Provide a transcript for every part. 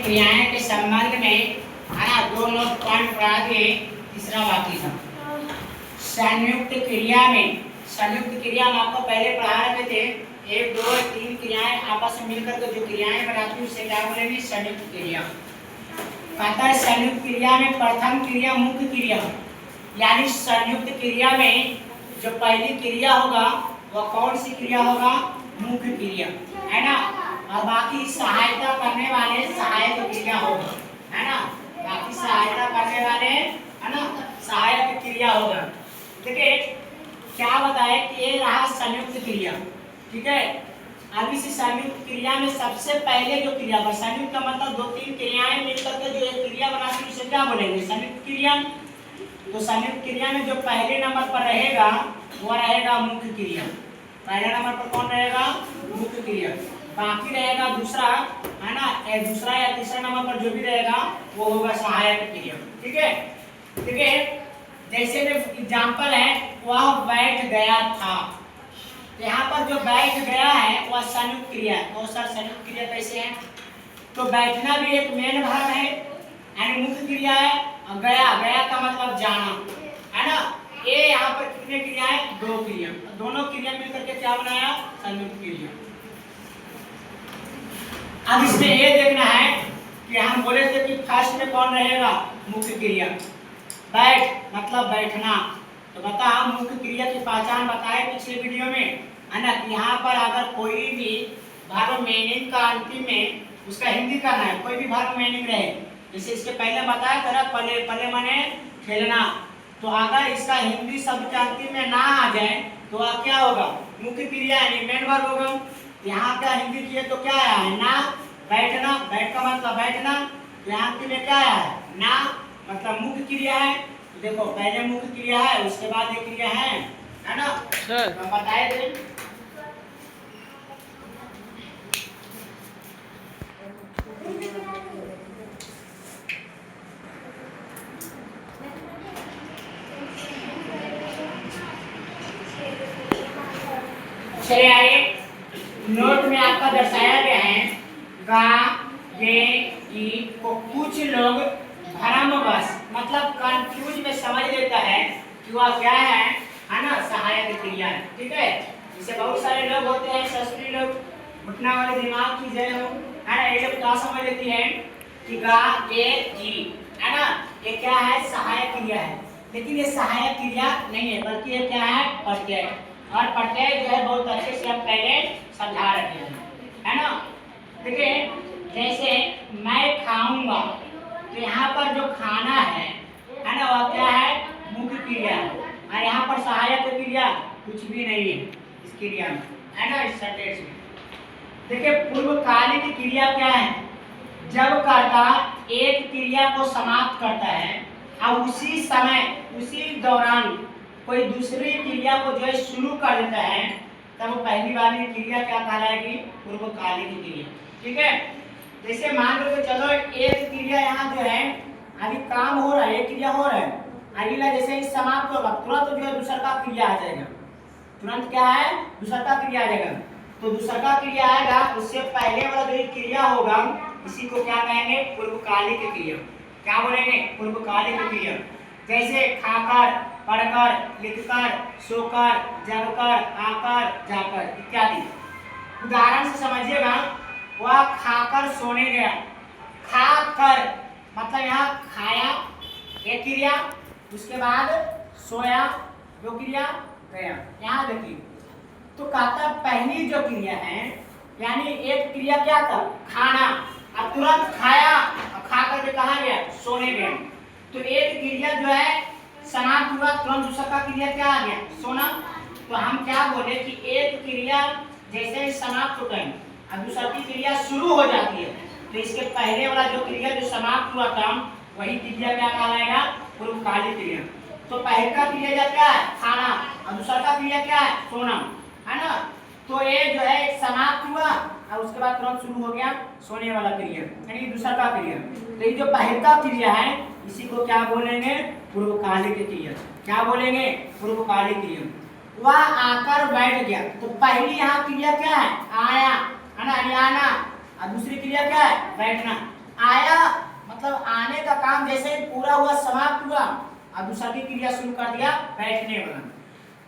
क्रियाएं के संबंध में है ना दो नोट पॉइंट पढ़ा दिए। तीसरा बाकी था संयुक्त क्रिया में। संयुक्त क्रिया में आपको पहले पढ़ा रहे थे, एक दो तीन क्रियाएं आपस में मिलकर के जो क्रियाएं बनाती है उसे क्या बोलेंगे? संयुक्त क्रिया। कहता है संयुक्त क्रिया में प्रथम क्रिया मुख्य क्रिया, यानी संयुक्त क्रिया में जो पहली क्रिया होगा वह कौन सी क्रिया होगा? मुख्य क्रिया, है ना। और बाकी सहायता करने वाले सहायक क्रिया होगा, है ना। बाकी सहायता करने वाले, है ना, सहायक क्रिया होगा। देखिए क्या बताए कि ये रहा संयुक्त क्रिया, ठीक है। अब इस संयुक्त क्रिया में सबसे पहले जो क्रिया बस, संयुक्त का मतलब दो तीन क्रियाएं मिलकर के जो एक क्रिया बनाती है उसे क्या बोलेंगे? संयुक्त क्रिया। तो संयुक्त क्रिया में जो पहले नंबर पर रहेगा वो रहेगा मुख्य क्रिया। पहले नंबर पर कौन रहेगा? मुख्य क्रिया। बाकी रहेगा दूसरा, है ना, दूसरा या तीसरा नंबर पर जो भी रहेगा वो होगा सहायक क्रिया, ठीक है। ठीक है, जैसे जो एग्जाम्पल है वह बैठ गया था, यहाँ पर जो बैठ गया है वह संयुक्त क्रिया है। बहुत सारे संयुक्त क्रिया कैसे है? तो बैठना भी एक मेन भाग है, यानी मुख्य क्रिया है। और गया, गया का मतलब जाना, है ना। ये यहाँ पर कितने क्रिया है? दो क्रिया। दोनों क्रिया मिलकर के क्या बनाया? संयुक्त क्रिया। अब इसमें ये देखना है कि हम बोले थे कि फर्स्ट में कौन रहेगा? मुख्य क्रिया। बैठ मतलब बैठना, तो बता हम मुख्य क्रिया की पहचान बताए पिछले वीडियो में, है ना। यहाँ पर अगर कोई भी वर्ब मीनिंग का अंतिम में उसका हिंदी करना है, कोई भी वर्ब मीनिंग रहे, जैसे इसके पहले बताया था पले, पले माने खेलना, तो अगर इसका हिंदी शब्द के अंतिम में ना आ जाए तो वह क्या होगा? मुख्य क्रिया यानी मेन वर्ब होगा। यहाँ का हिंदी किए तो क्या आया है? ना। बैठना, बैठ का मतलब बैठना, तो यहाँ में क्या आया है? ना, मतलब मुख्य क्रिया है। तो देखो पहले मुख्य क्रिया है, उसके बाद ये क्रिया है ना। तो बताए थे चलिए आगे नोट में आपका दर्शाया गया है गा ये ई को कुछ लोग भ्रमवश मतलब कंफ्यूज में समझ लेता है कि वह क्या है ना, सहायक क्रिया है, ठीक है। जैसे बहुत सारे लोग होते हैं शास्त्री लोग, घुटना वाले दिमाग की जय हो, है ना। ये लोग क्या समझ लेती है कि गा ये ई, है ना, ये क्या है? सहायक क्रिया है। लेकिन ये सहायक क्रिया नहीं है, बल्कि ये क्या है? प्रत्यय। और प्रत्यय जो है बहुत अच्छे से हम पहले समझा रखे हैं, है ना। देखिए जैसे मैं खाऊंगा, तो यहाँ पर जो खाना है ना, वह क्या है? मुख्य क्रिया है। और यहाँ पर सहायक क्रिया कुछ भी नहीं है इस क्रिया में, है ना, इस सेंटेंस में। देखिए पूर्वकालिक क्रिया क्या है? जब कर्ता एक क्रिया को समाप्त करता है और उसी समय उसी दौरान कोई दूसरी क्रिया को जो है शुरू कर देता है, तब वो पहली वाली क्रिया क्या कहलाएगी? पूर्वकालिक क्रिया, ठीक है। जैसे मान लो कि चलो एक क्रिया यहाँ जो है अभी काम हो रहा है, एक क्रिया हो रहा है, अगला जैसे ही समाप्त होगा तुरंत जो है दूसरा का क्रिया आ जाएगा। तुरंत क्या है? दूसरा का क्रिया आ जाएगा। तो दूसरा का क्रिया आएगा, उससे पहले वाला जो क्रिया होगा इसी को क्या कहेंगे? पूर्वकालिक क्रिया। क्या बोलेंगे? पूर्वकालिक क्रिया। जैसे खाकर, पढ़कर, लिखकर, सोकर, जगकर, आकर, जाकर इत्यादि। उदाहरण से समझिएगा, वह खाकर सोने गया। खाकर मतलब यहाँ खाया एक क्रिया, उसके बाद सोया दो क्रिया, गया। यहाँ देखिए तो कहता पहली जो क्रिया है, यानी एक क्रिया क्या था? खाना, अब तुरंत खाया और खा करके कहाँ गया? सोने गया। तो एक क्रिया जो है समाप्त हुआ, तुरंत दूसरा का क्रिया क्या आ गया? सोना। तो हम क्या बोले कि एक क्रिया जैसे ही समाप्त हो गई अब दूसरा की क्रिया शुरू हो जाती है, तो इसके पहले वाला जो क्रिया जो समाप्त हुआ था वही क्रिया क्या कहलाएगा? पूर्वकालिक क्रिया। तो पहले का क्रिया क्या है? खाना, और दूसरा का क्रिया क्या है? सोना, है ना। तो ये जो है समाप्त हुआ और उसके बाद तुरंत शुरू हो गया सोने वाला क्रिया, यानी दूसरा का क्रिया। तो ये जो पहले का क्रिया है इसी को क्या बोलेंगे? पूर्वकालिक क्रिया। क्या बोलेंगे? पूर्वकालिक क्रिया। वह आकर बैठ गया, तो पहली यहाँ क्रिया क्या है? आया, है ना, आना। और दूसरी क्रिया क्या है? बैठना। आया मतलब आने का काम जैसे ही पूरा हुआ, समाप्त हुआ, अब दूसरा की क्रिया शुरू कर दिया, बैठने वाला।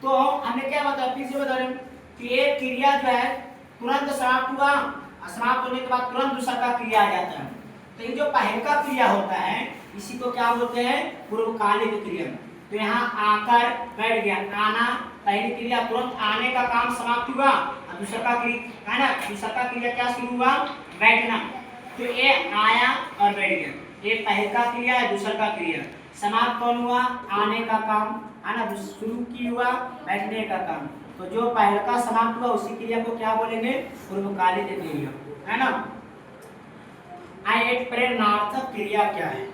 तो हमने क्या बताया, फिर से बता रहे हैं कि एक क्रिया जो है तुरंत समाप्त हुआ, समाप्त होने के बाद तुरंत दूसरा का क्रिया आ जाता है। तो ये जो पहले का क्रिया होता है इसी को क्या बोलते हैं, पूर्वकालिक क्रिया। तो यहाँ आकर बैठ गया, आना पहली क्रिया, तुरंत आने का काम समाप्त हुआ, और दूसरा का क्रिया है ना, दूसरा का क्रिया क्या शुरू हुआ, बैठना। तो ये आया और बैठ गया, ये पहले का क्रिया है, दूसरा का क्रिया। समाप्त कौन हुआ, आने का काम है ना, शुरू की हुआ बैठने का काम। तो जो पहले का समाप्त हुआ उसी क्रिया को क्या बोलेंगे, पूर्वकालिक क्रिया, है ना। एक प्रेरणार्थक क्रिया क्या है,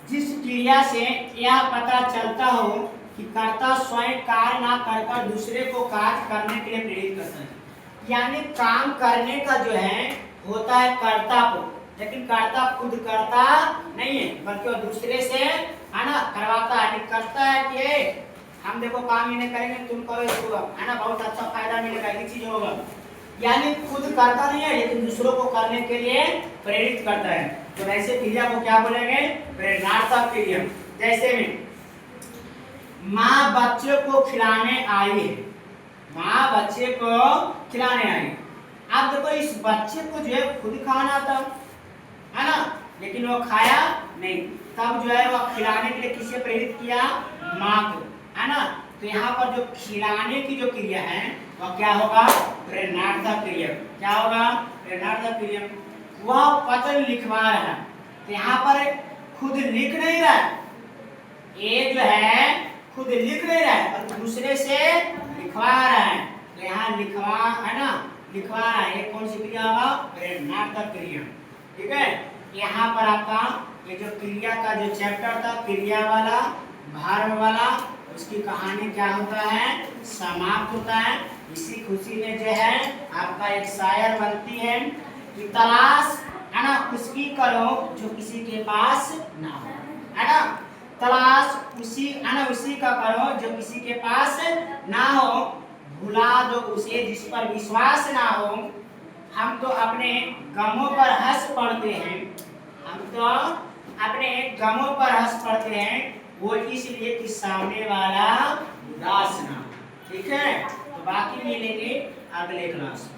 जिस क्रिया से यह पता चलता हो कि कर्ता स्वयं कार्य ना कर दूसरे को कार्य करने के लिए प्रेरित करता है। यानी काम करने का जो है होता है कर्ता को, लेकिन कर्ता खुद करता नहीं है, बल्कि वो दूसरे से है ना करवाता है। करता है कि हम देखो काम ही नहीं करेंगे, तुम करो इसको, है ना, बहुत अच्छा फायदा मिलेगा, ये चीज होगा। यानी खुद करता नहीं है, लेकिन दूसरों को करने के लिए प्रेरित करता है। तो ऐसे क्रिया को क्या बोलेंगे, प्रेरणार्थक क्रिया। जैसे में माँ बच्चे को खिलाने आई है, माँ बच्चे को खिलाने आई। अब देखो इस बच्चे को जो है खुद खाना था, है ना, लेकिन वो खाया नहीं, तब जो है वो खिलाने के लिए किसे प्रेरित किया, माँ को, है ना। तो यहाँ पर जो खिलाने की जो क्रिया है वह क्या होगा, प्रेरणार्थक क्रिया। क्या होगा, प्रेरणार्थक क्रिया। वह पत्र लिखवा रहा है, तो यहाँ पर खुद लिख नहीं रहा है, ये जो है खुद लिख नहीं रहा है पर दूसरे से लिखवा रहा है। तो यहाँ लिखवा है ना, लिखवा रहा है, ये कौन सी क्रिया होगा, प्रेरणार्थक क्रिया। ठीक है, यहाँ पर आपका ये जो क्रिया का जो चैप्टर था, क्रिया वाला भार्व वाला, उसकी कहानी क्या होता है, समाप्त होता है। इसी खुशी में जो है आपका एक शायर बनती है कि तलाश है ना उसकी करो जो किसी के पास ना हो, है ना, तलाश उसी है ना उसी का करो जो किसी के पास ना हो, भुला दो उसे जिस पर विश्वास ना हो। हम तो अपने गमों पर हंस पड़ते हैं, हम तो अपने गमों पर हंस पड़ते हैं, वो इसलिए कि सामने वाला उदास ना हो। ठीक है, तो बाकी मिलेंगे अगले क्लास में।